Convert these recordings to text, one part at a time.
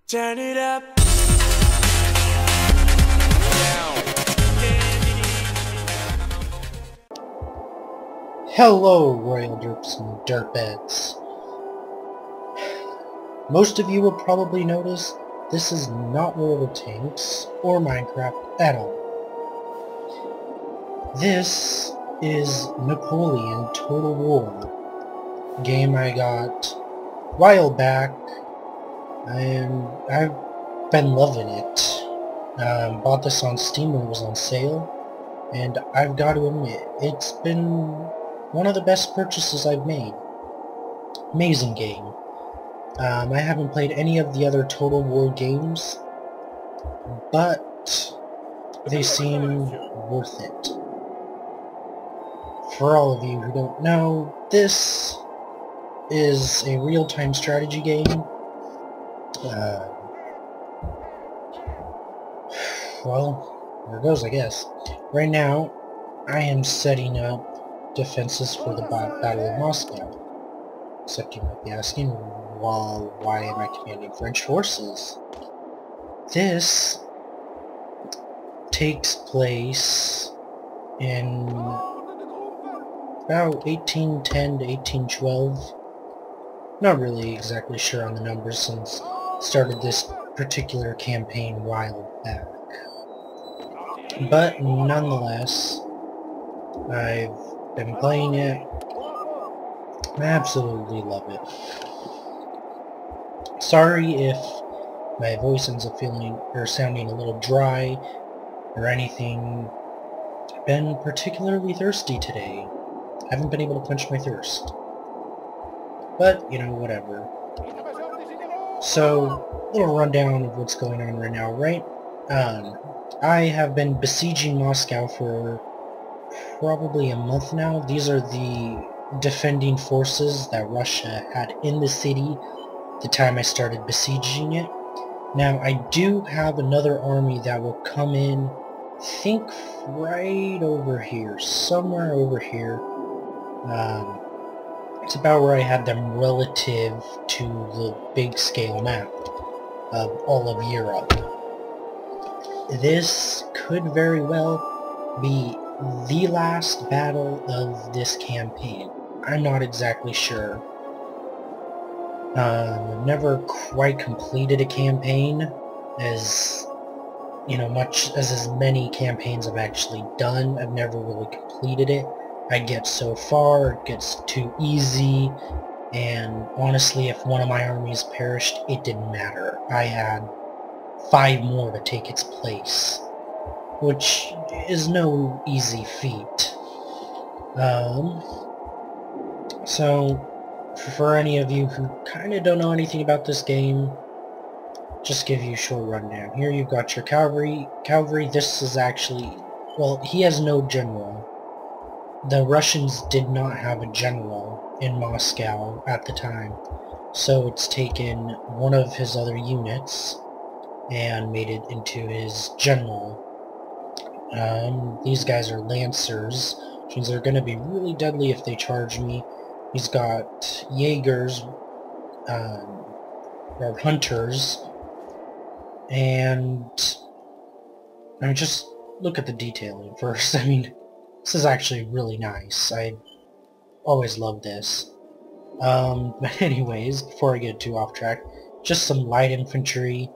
Turn it up. Hello, Royal Derps and Dirtbeds. Most of you will probably notice this is not World of Tanks or Minecraft at all. This is Napoleon Total War, a game I got a while back, and I've been loving it. Bought this on Steam when it was on sale, and I've got to admit, it's been one of the best purchases I've made. Amazing game. I haven't played any of the other Total War games, but they seem worth it. For all of you who don't know, this is a real-time strategy game. Well, there it goes, I guess. Right now, I am setting up defenses for the Battle of Moscow. Except you might be asking, well, why am I commanding French forces? This takes place in about 1810 to 1812. Not really exactly sure on the numbers since I started this particular campaign a while back. But nonetheless, I've been playing it. I absolutely love it. Sorry if my voice ends up sounding a little dry or anything. I've been particularly thirsty today. I haven't been able to quench my thirst. But, you know, whatever. So, a little rundown of what's going on right now, right? I have been besieging Moscow for probably a month now. These are the defending forces that Russia had in the city the time I started besieging it. Now, I do have another army that will come in, I think right over here, somewhere over here. It's about where I had them relative to the big scale map of all of Europe. This could very well be the last battle of this campaign. I'm not exactly sure. I've never quite completed a campaign as much as many campaigns I've actually done. I've never really completed it. I get so far, it gets too easy, and honestly, if one of my armies perished, it didn't matter. I had 5 more to take its place, which is no easy feat. So, for any of you who kind of don't know anything about this game, just give you a short rundown. Here you've got your cavalry. This is actually, well, he has no general. The Russians did not have a general in Moscow at the time, so it's taken one of his other units and made it into his general. These guys are lancers, which means they're going to be really deadly if they charge me. He's got Jaegers, or hunters, and I mean, just look at the detailing first. I mean, this is actually really nice. I always love this. But anyways, before I get too off track, just some light infantry.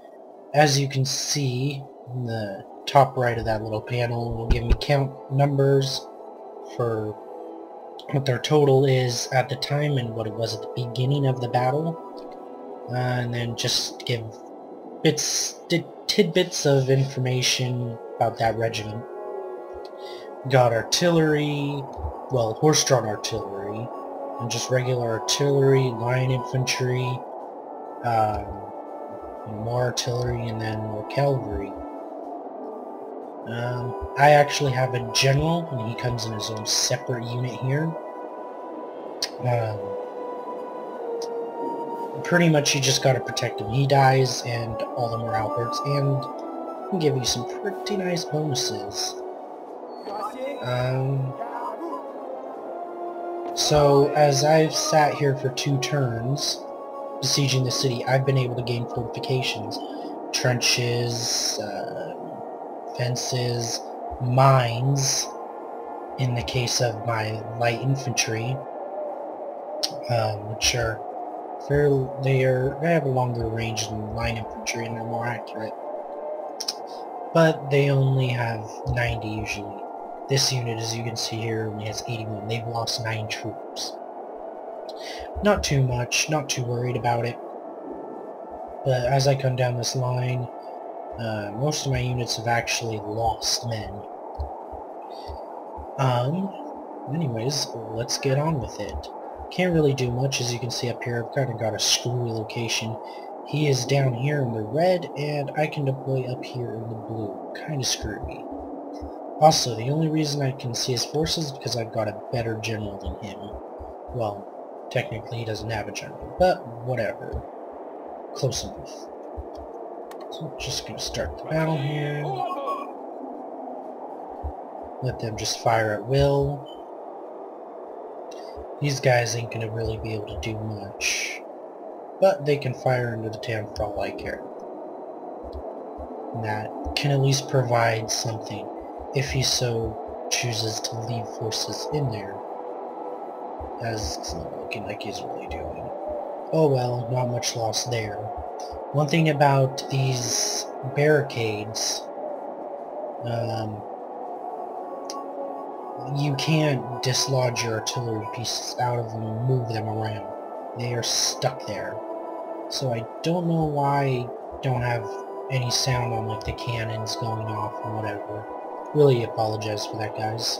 As you can see, in the top right of that little panel will give me count numbers for what their total is at the time and what it was at the beginning of the battle. And then just give tidbits of information about that regiment. Got artillery, well, horse-drawn artillery, and just regular artillery, line infantry, more artillery, and then more cavalry. I actually have a general, and he comes in his own separate unit here. Pretty much you just gotta protect him. He dies, and all the morale hurts, and can give you some pretty nice bonuses. So, as I've sat here for 2 turns, besieging the city, I've been able to gain fortifications, trenches, fences, mines, in the case of my light infantry, which are they have a longer range than line infantry and they're more accurate. But they only have 90 usually. This unit, as you can see here, only has 81. They've lost 9 troops. Not too much, not too worried about it. But as I come down this line, most of my units have actually lost men. Anyways, let's get on with it. Can't really do much, as you can see up here. I've kind of got a screwy location. He is down here in the red, and I can deploy up here in the blue. Kind of screwy. Also, the only reason I can see his forces is because I've got a better general than him. Well, technically he doesn't have a general, but whatever. Close enough. So I'm just going to start the battle here. Let them just fire at will. These guys ain't going to really be able to do much. But they can fire into the town for all I care. And that can at least provide something, if he so chooses to leave forces in there. As it's not looking like he's really doing. Oh well, not much loss there. One thing about these barricades, you can't dislodge your artillery pieces out of them and move them around. They are stuck there. So I don't know why I don't have any sound on like the cannons going off or whatever. Really apologize for that, guys.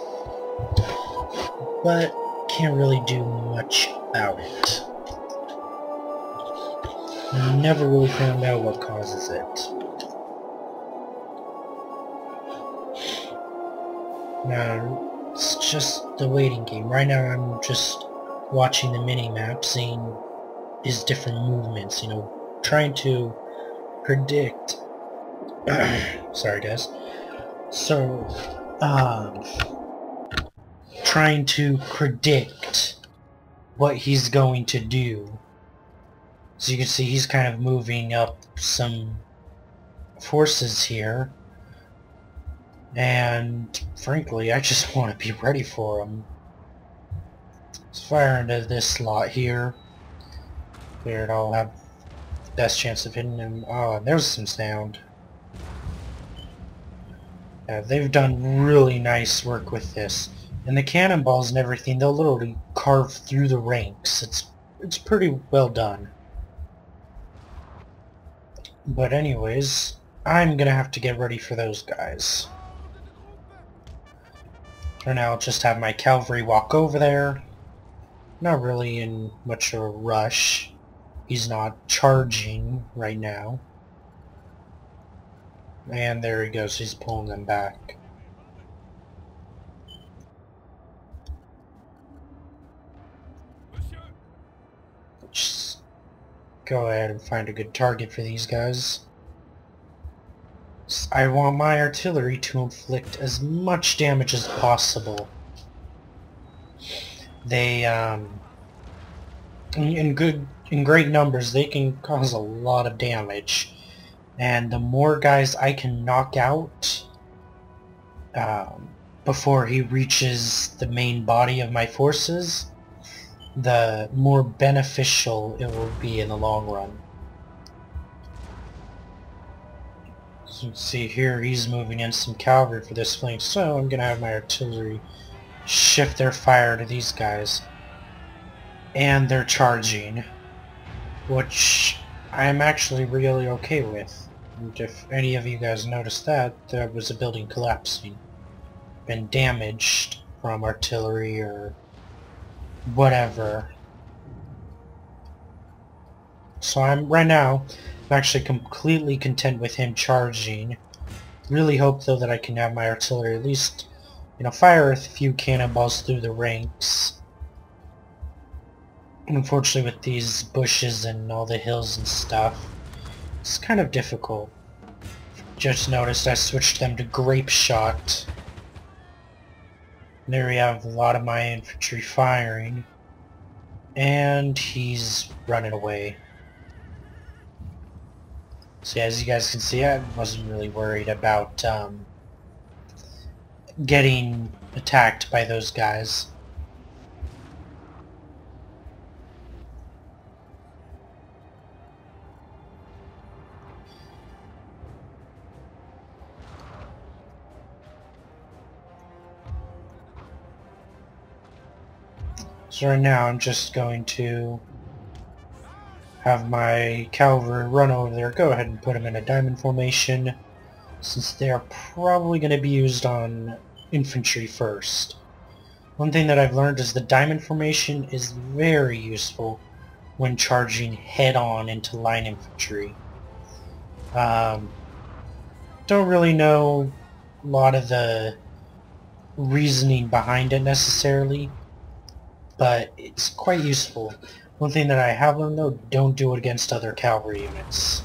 But can't really do much about it. Never really found out what causes it. Now, it's just the waiting game. Right now I'm just watching the mini-map, seeing his different movements, you know, trying to predict... Sorry, guys. So, trying to predict what he's going to do. So you can see he's kind of moving up some forces here. And, frankly, I just want to be ready for him. Let's fire into this slot here. There, I'll have the best chance of hitting him. Oh, there's some sound. Yeah, they've done really nice work with this. And the cannonballs and everything, they'll literally carve through the ranks. It's pretty well done. But anyways, I'm gonna have to get ready for those guys. For now, I'll just have my cavalry walk over there. Not really in much of a rush. He's not charging right now. And there he goes, he's pulling them back. Just go ahead and find a good target for these guys. I want my artillery to inflict as much damage as possible. They, in great numbers, they can cause a lot of damage. And the more guys I can knock out before he reaches the main body of my forces, the more beneficial it will be in the long run. So you can see here he's moving in some cavalry for this flank, so I'm going to have my artillery shift their fire to these guys. And they're charging, which I'm actually really okay with. And if any of you guys noticed that, there was a building collapsing. Been damaged from artillery or whatever. So right now, I'm actually completely content with him charging. Really hope though that I can have my artillery at least, you know, fire a few cannonballs through the ranks. Unfortunately with these bushes and all the hills and stuff, it's kind of difficult. Just noticed I switched them to grape shot. There we have a lot of my infantry firing. And he's running away. So yeah, as you guys can see, I wasn't really worried about getting attacked by those guys. So right now I'm just going to have my cavalry run over there. Go ahead and put them in a diamond formation, since they're probably going to be used on infantry first. One thing that I've learned is the diamond formation is very useful when charging head-on into line infantry. Don't really know a lot of the reasoning behind it necessarily, but it's quite useful. One thing that I have learned though, don't do it against other cavalry units.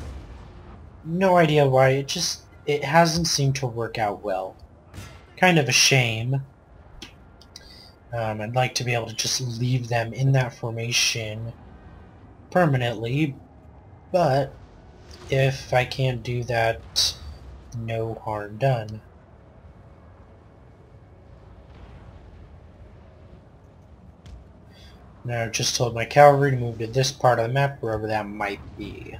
No idea why, it hasn't seemed to work out well. Kind of a shame. I'd like to be able to just leave them in that formation permanently, but if I can't do that, no harm done. Now I've just told my cavalry to move to this part of the map, wherever that might be.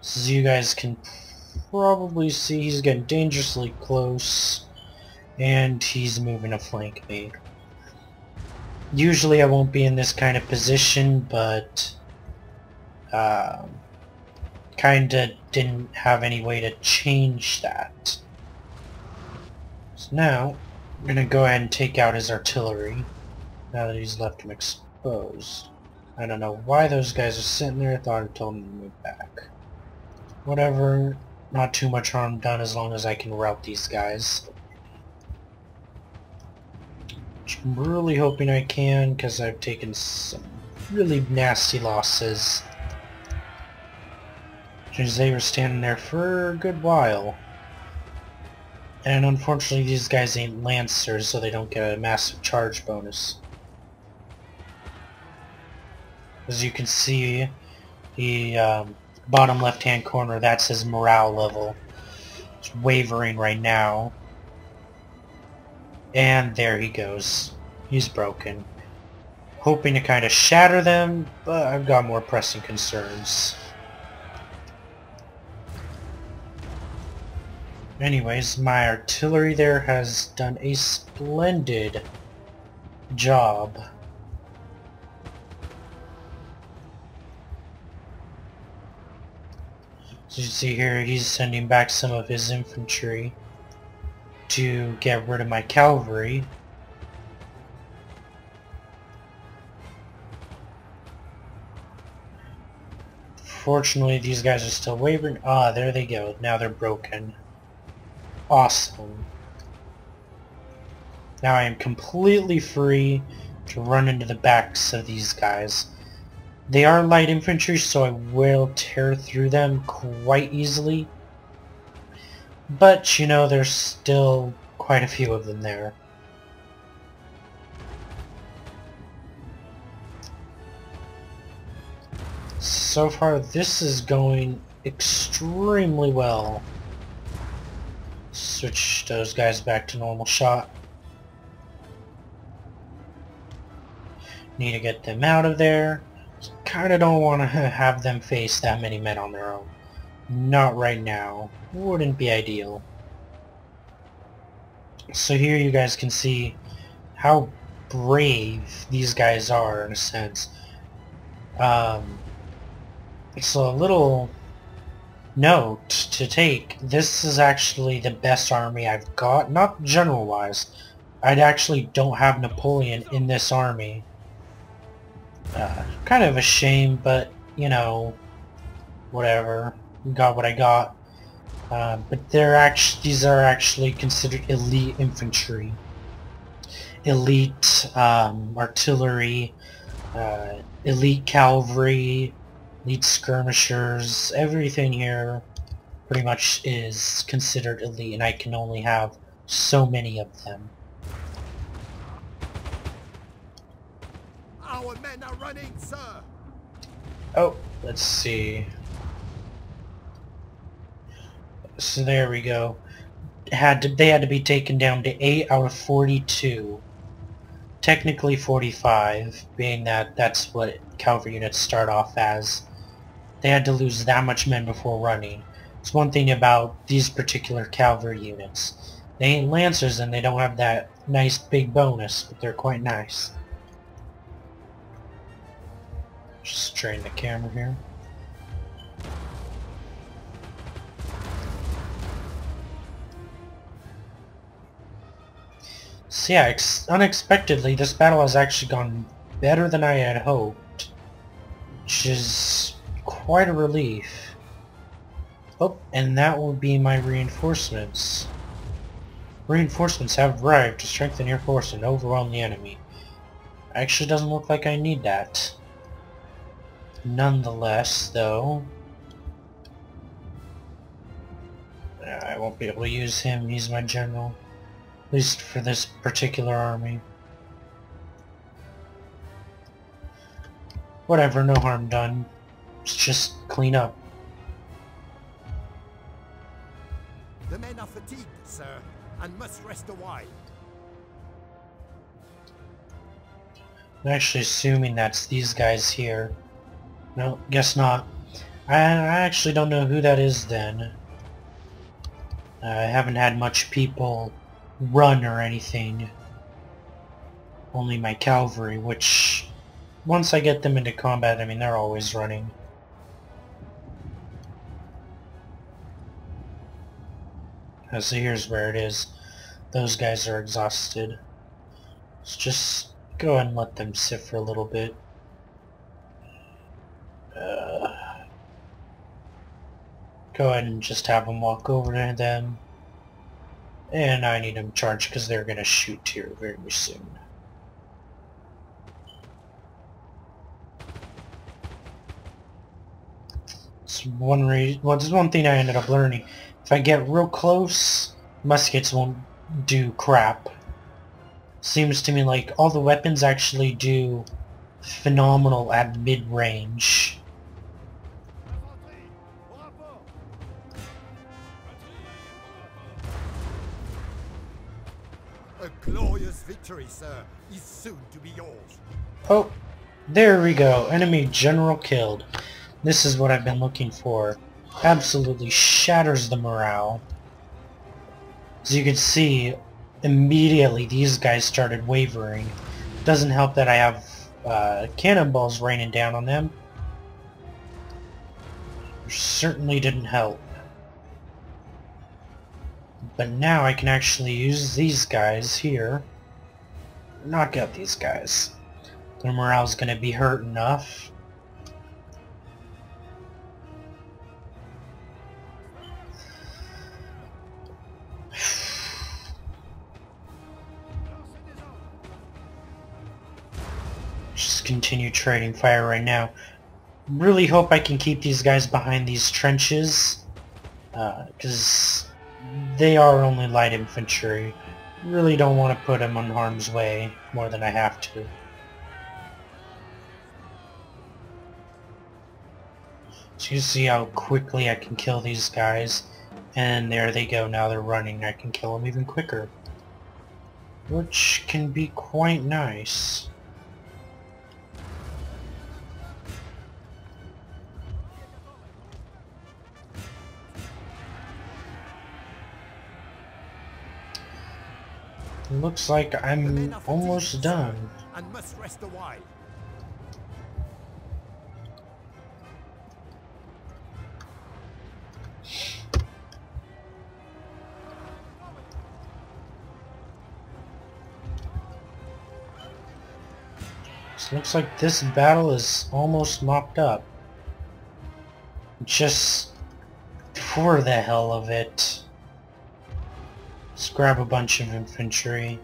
So as you guys can probably see, he's getting dangerously close, and he's moving to flank me. Usually I won't be in this kind of position, but kinda didn't have any way to change that. So now I'm gonna go ahead and take out his artillery now that he's left him exposed. I don't know why those guys are sitting there. I thought I told them to move back. Whatever, not too much harm done as long as I can rout these guys. Which I'm really hoping I can, because I've taken some really nasty losses. Because they were standing there for a good while. And unfortunately these guys ain't lancers, so they don't get a massive charge bonus. As you can see, the bottom left hand corner, that's his morale level. It's wavering right now. And there he goes. He's broken. Hoping to kind of shatter them, but I've got more pressing concerns. Anyways, my artillery there has done a splendid job. As you see here, he's sending back some of his infantry to get rid of my cavalry. Fortunately, these guys are still wavering. Ah, there they go. Now they're broken. Awesome. Now I am completely free to run into the backs of these guys. They are light infantry, so I will tear through them quite easily. But, you know, there's still quite a few of them there. So far, this is going extremely well. Switch those guys back to normal shot. Need to get them out of there. Kinda don't want to have them face that many men on their own. Not right now. Wouldn't be ideal. So here you guys can see how brave these guys are, in a sense. So a little note to take, this is actually the best army I've got, not general-wise. I actually don't have Napoleon in this army. Kind of a shame, but, you know, whatever. Got what I got. But these are actually considered elite infantry. Elite artillery, elite cavalry, elite skirmishers, everything here pretty much is considered elite, and I can only have so many of them. Our men are running, sir. Oh, let's see. So there we go. They had to be taken down to 8 out of 42. Technically 45, being that that's what cavalry units start off as. They had to lose that much men before running. It's one thing about these particular cavalry units. They ain't lancers and they don't have that nice big bonus, but they're quite nice. Just strain the camera here. So yeah, unexpectedly, this battle has actually gone better than I had hoped, which is quite a relief. Oh, and that will be my reinforcements. Reinforcements have arrived to strengthen your force and overwhelm the enemy. Actually doesn't look like I need that. Nonetheless, though, I won't be able to use him. He's my general. At least for this particular army. Whatever, no harm done. Let's just clean up. The men are fatigued, sir, and must rest a while. I'm actually assuming that's these guys here. No, guess not. I actually don't know who that is then. I haven't had much people run or anything. Only my cavalry, which once I get them into combat, I mean, they're always running. So here's where it is. Those guys are exhausted. Let's just go ahead and let them sit for a little bit. Go ahead and just have them walk over to them. And I need them charged because they're going to shoot here very soon. It's one thing I ended up learning. If I get real close, muskets won't do crap. Seems to me like all the weapons actually do phenomenal at mid-range. A glorious victory, sir, is soon to be yours. Oh, there we go. Enemy general killed. This is what I've been looking for. Absolutely shatters the morale. As you can see, immediately these guys started wavering. Doesn't help that I have cannonballs raining down on them. Which certainly didn't help. But now I can actually use these guys here. Knock out these guys. Their morale's gonna be hurt enough. Just continue trading fire right now. Really hope I can keep these guys behind these trenches. Because they are only light infantry. Really don't want to put them in harm's way more than I have to. So you see how quickly I can kill these guys. And there they go, now they're running. I can kill them even quicker. Which can be quite nice. Looks like I'm almost done. And must rest a while. So looks like this battle is almost mopped up. Just for the hell of it. Let's grab a bunch of infantry.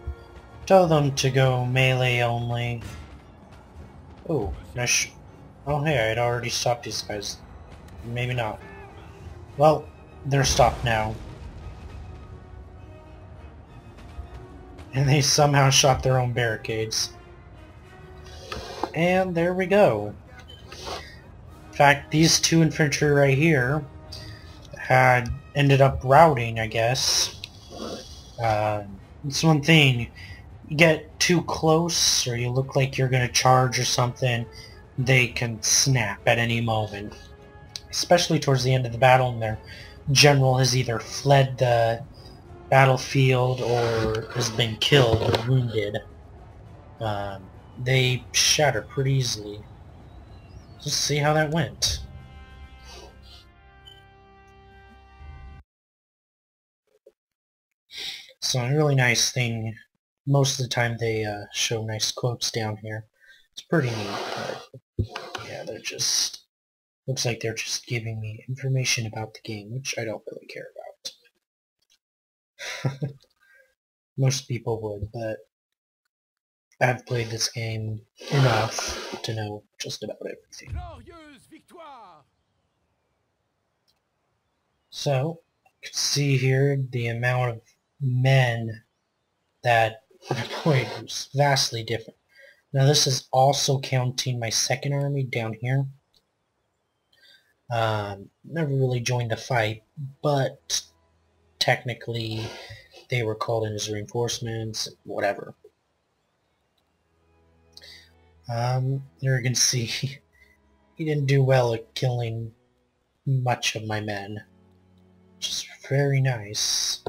Tell them to go melee only. Oh, oh hey, I had already stopped these guys. Maybe not. Well, they're stopped now. And they somehow shot their own barricades. And there we go. In fact, these two infantry right here had ended up routing, I guess. It's one thing. You get too close, or you look like you're going to charge or something, they can snap at any moment. Especially towards the end of the battle, and their general has either fled the battlefield or has been killed or wounded. They shatter pretty easily. Let's see how that went. So a really nice thing, most of the time they show nice quotes down here. It's pretty neat, but yeah, they're just, looks like they're just giving me information about the game, which I don't really care about. Most people would, but I've played this game enough to know just about everything. So, you can see here the amount of men that are deployed was vastly different. Now this is also counting my second army down here. Never really joined the fight, but technically they were called in as reinforcements, whatever. Here you can see he didn't do well at killing much of my men, which is very nice.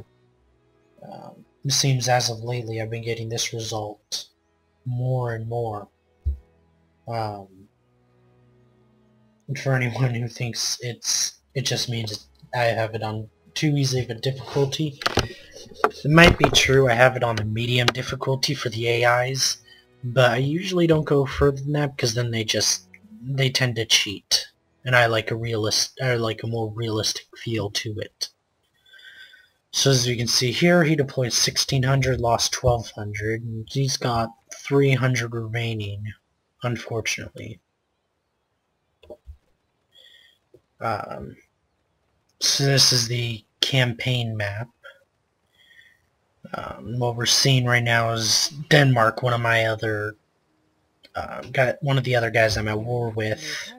It seems as of lately I've been getting this result more and more. And for anyone who thinks it just means I have it on too easy of a difficulty, it might be true. I have it on a medium difficulty for the AIs, but I usually don't go further than that because then they tend to cheat, and I like a more realistic feel to it. So as you can see here, he deployed 1,600, lost 1,200, and he's got 300 remaining, unfortunately. So this is the campaign map. What we're seeing right now is Denmark, one of my other, one of the other guys I'm at war with,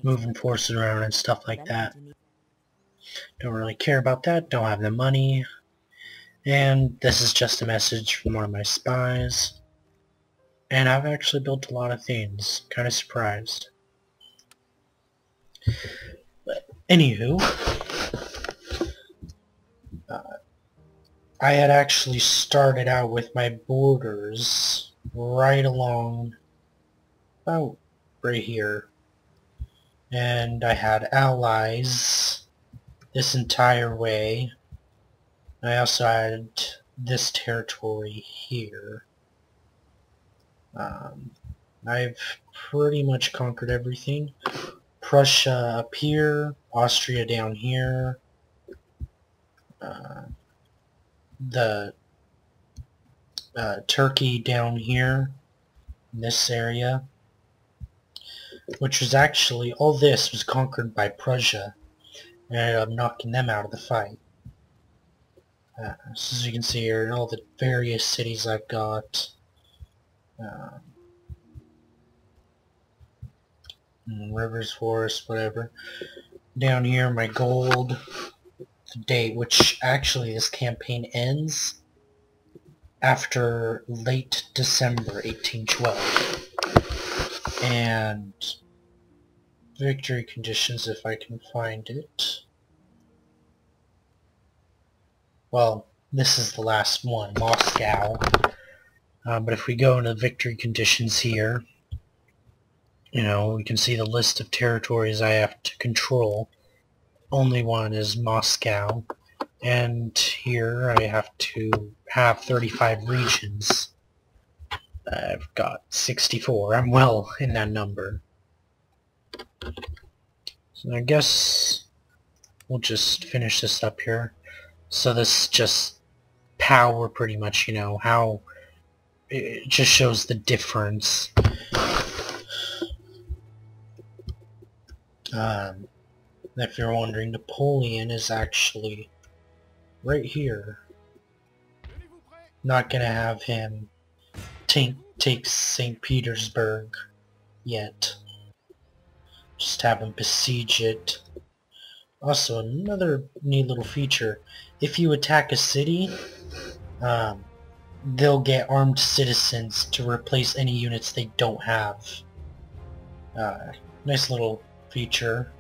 moving forces around and stuff like that. Don't really care about that, don't have the money. And this is just a message from one of my spies. And I've actually built a lot of things. Kind of surprised. But anywho, I had actually started out with my borders right along about right here. And I had allies this entire way. I also had this territory here. I've pretty much conquered everything. Prussia up here, Austria down here, the Turkey down here, in this area, which was actually, all this was conquered by Prussia, and I ended up knocking them out of the fight. So as you can see here, all the various cities I've got. Rivers, forests, whatever. Down here, my gold, the date, which actually this campaign ends after late December 1812. And victory conditions, if I can find it. Well, this is the last one, Moscow. But if we go into victory conditions here, you know, we can see the list of territories I have to control. Only one is Moscow. And here I have to have 35 regions. I've got 64. I'm well in that number. So I guess we'll just finish this up here. So this is just power, pretty much, you know, how it just shows the difference. If you're wondering, Napoleon is actually right here. Not gonna have him take St. Petersburg yet. Just have them besiege it. Also, another neat little feature. If you attack a city, they'll get armed citizens to replace any units they don't have. Nice little feature.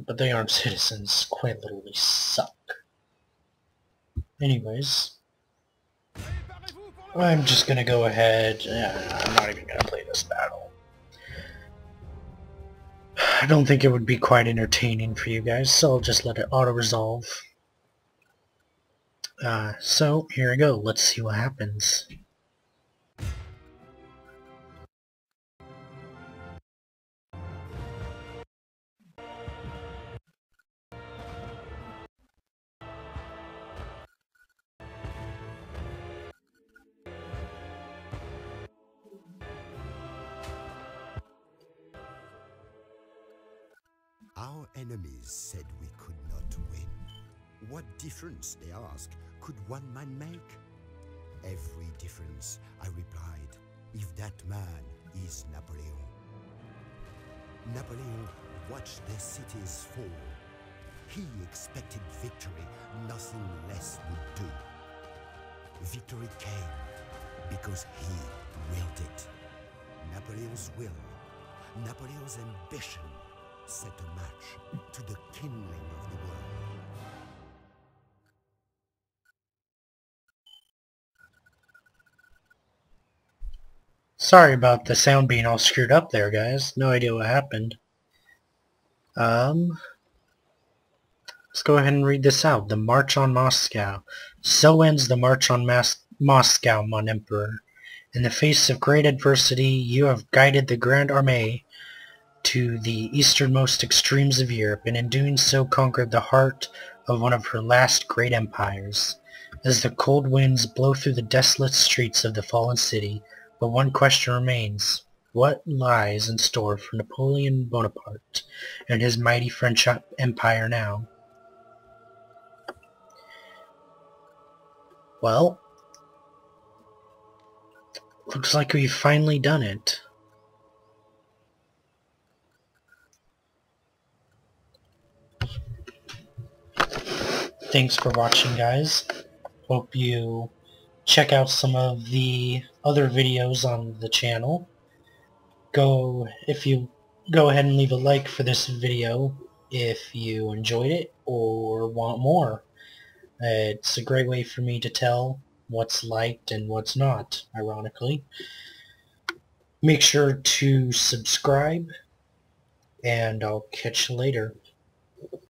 But the armed citizens quite literally suck. Anyways, I'm just gonna go ahead. I'm not even gonna play this battle. I don't think it would be quite entertaining for you guys, so I'll just let it auto-resolve. So, here we go. Let's see what happens. Our enemies said we could not win. What difference, they ask, could one man make? Every difference, I replied, if that man is Napoleon. Napoleon watched their cities fall. He expected victory, nothing less would do. Victory came because he willed it. Napoleon's will, Napoleon's ambition, set a match to the kindling of the world. Sorry about the sound being all screwed up there, guys. No idea what happened. Let's go ahead and read this out. The March on Moscow. So ends the March on Moscow, mon Emperor. In the face of great adversity, you have guided the Grand Armée to the easternmost extremes of Europe, and in doing so conquered the heart of one of her last great empires. As the cold winds blow through the desolate streets of the fallen city, but one question remains. What lies in store for Napoleon Bonaparte and his mighty French Empire now? Well, looks like we've finally done it. Thanks for watching, guys. Hope you check out some of the other videos on the channel. If you go ahead and leave a like for this video if you enjoyed it or want more. It's a great way for me to tell what's liked and what's not, ironically. Make sure to subscribe, and I'll catch you later.